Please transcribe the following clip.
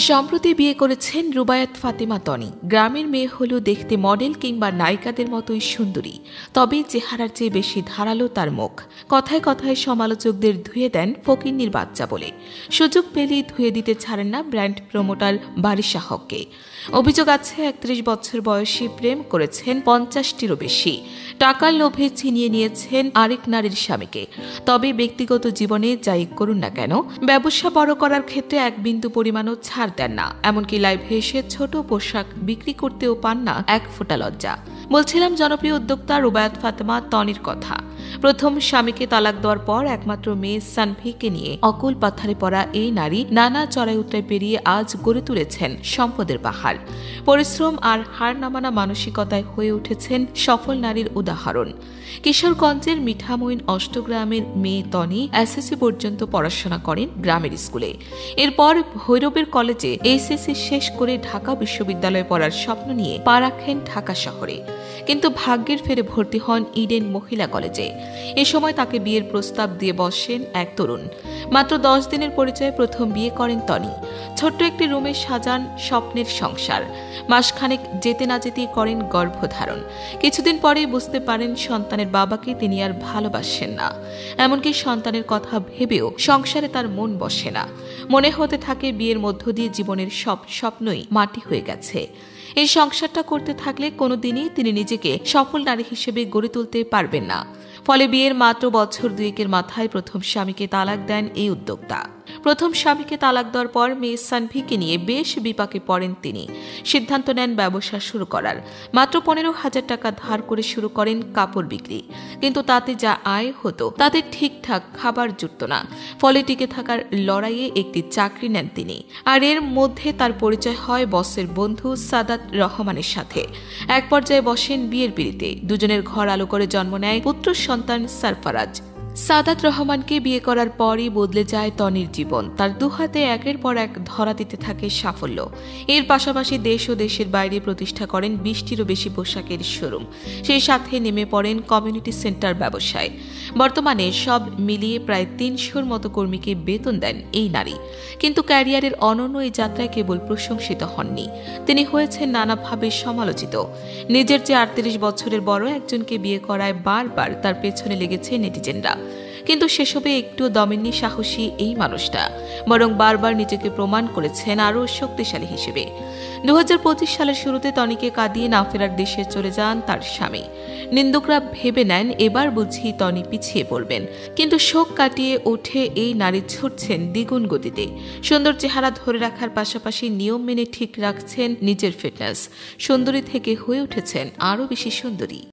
সম্প্রতি বিয়ে করেছেন রুবায়াত ফাতেমা তনি। গ্রামের মেয়ে হলেও দেখতে মডেল কিংবা নায়িকাদের মতোই সুন্দরী, তবে চেহারার চেয়ে বেশি ধারালো তার মুখ। কথায় কথায় সমালোচকদের ধুয়ে দেন ফকিন্নির বাচ্চা বলে। সুযোগ পেলেই ধুয়ে দিতে ছাড়েন না ব্র্যান্ড প্রমোটার বারিশা হককে। অভিযোগ আছে ৩১ বছর বয়সী প্রেম করেছেন ৫০টিরও বেশি। টাকার লোভে ছিনিয়ে নিয়েছেন আরেক নারীর স্বামীকে। তবে ব্যক্তিগত জীবনে যাই করুন না কেন, ব্যবসা বড় করার ক্ষেত্রে এক বিন্দু পরিমাণও ছাড় দেন না। এমনকি লাইভে এসে ছোট পোশাক বিক্রি করতেও পান না এক ফোঁটা লজ্জা। বলছিলাম জনপ্রিয় উদ্যোক্তা রুবায়াত ফাতেমা তনির কথা। প্রথম স্বামীকে তালাক দেওয়ার পর একমাত্র মেয়ে সানভিকে নিয়ে অকুল পাথারে পড়া এই নারী নানা চড়াই উতরাই পেরিয়ে আজ গড়ে তুলেছেন সম্পদের পাহাড়। পরিশ্রম আর হার নামানা মানসিকতায় হয়ে উঠেছেন সফল নারীর উদাহরণ। কিশোরগঞ্জের মিঠামইন অষ্টগ্রামের মেয়ে তনি এসএসসি পর্যন্ত পড়াশোনা করেন গ্রামের স্কুলে। এরপর ভৈরবের কলেজে এইচএসসি শেষ করে ঢাকা বিশ্ববিদ্যালয়ে পড়ার স্বপ্ন নিয়ে পা রাখেন ঢাকা শহরে। কিন্তু ভাগ্যের ফেরে ভর্তি হন ইডেন মহিলা কলেজে। এ সময় তাকে বিয়ের প্রস্তাব দিয়ে বসেন এক তরুণ। মাত্র ১০ দিনের পরিচয়ে প্রথম বিয়ে করেন তনি। ছোট্ট একটি রুমে সাজান স্বপ্নের সংসার। মাসখানেক যেতে না যেতেই করেন গর্ভধারণ। কিছুদিন পরেই বুঝতে পারেন সন্তানের বাবাকে তিনি আর ভালোবাসেন না। এমনকি সন্তানের কথা ভেবেও সংসারে তার মন বসে না। মনে হতে থাকে বিয়ের মধ্য দিয়ে জীবনের সব স্বপ্নই মাটি হয়ে গেছে। এই সংসারটা করতে থাকলে কোনোদিনই তিনি নিজেকে সফল নারী হিসেবে গড়ে তুলতে পারবেন না। ফলে বিয়ের মাত্র বছর দুয়েকের মাথায় প্রথম স্বামীকে তালাক দেন এই উদ্যোক্তা। প্রথম স্বামীকে তালাক দেওয়ার পর মেয়ে সানভিকে নিয়ে বেশ বিপাকে পড়েন তিনি। সিদ্ধান্ত নেন ব্যবসা শুরু করার। মাত্র ১৫,০০০ টাকা ধার করে শুরু করেন কাপড় বিক্রি। কিন্তু তাতে যা আয় হতো তাতে ঠিকঠাক খাবার জুটত না। ফলে টিকে থাকার লড়াইয়ে একটি চাকরি নেন তিনি। আর এর মধ্যে তার পরিচয় হয় বসের বন্ধু সাদাত রহমানের সাথে। এক পর্যায়ে বসেন বিয়ের পিঁড়িতে। দুজনের ঘর আলো করে জন্ম নেয় পুত্র সন্তান সারফারাজ। সাদাত রহমানকে বিয়ে করার পরই বদলে যায় তনির জীবন। তার দুহাতে একের পর এক ধরা দিতে থাকে সাফল্য। এর পাশাপাশি দেশ ও দেশের বাইরে প্রতিষ্ঠা করেন ২০টিরও বেশি পোশাকের শোরুম। সেই সাথে নেমে পড়েন কমিউনিটি সেন্টার ব্যবসায়। বর্তমানে সব মিলিয়ে প্রায় ৩০০-র মতো কর্মীকে বেতন দেন এই নারী। কিন্তু ক্যারিয়ারের অনন্য এই যাত্রায় কেবল প্রশংসিত হননি, তিনি হয়েছেন নানাভাবে সমালোচিত। নিজের যে ৩৮ বছরের বড় একজনকে বিয়ে করায় বারবার তার পেছনে লেগেছে নেটিজেনরা। কিন্তু সেসবে একটুও দমেননি সাহসী এই মানুষটা, বরং বারবার নিজেকে প্রমাণ করেছেন আরও শক্তিশালী হিসেবে। ২০২৫ সালের শুরুতে তনিকে কাঁদিয়ে না ফেরার দেশে চলে যান তার স্বামী। নিন্দুকরা ভেবে নেন এবার বুঝি তনি পিছিয়ে পড়বেন। কিন্তু শোক কাটিয়ে ওঠে এই নারী ছুটছেন দ্বিগুণ গতিতে। সুন্দর চেহারা ধরে রাখার পাশাপাশি নিয়ম মেনে ঠিক রাখছেন নিজের ফিটনেস। সুন্দরী থেকে হয়ে উঠেছেন আরও বেশি সুন্দরী।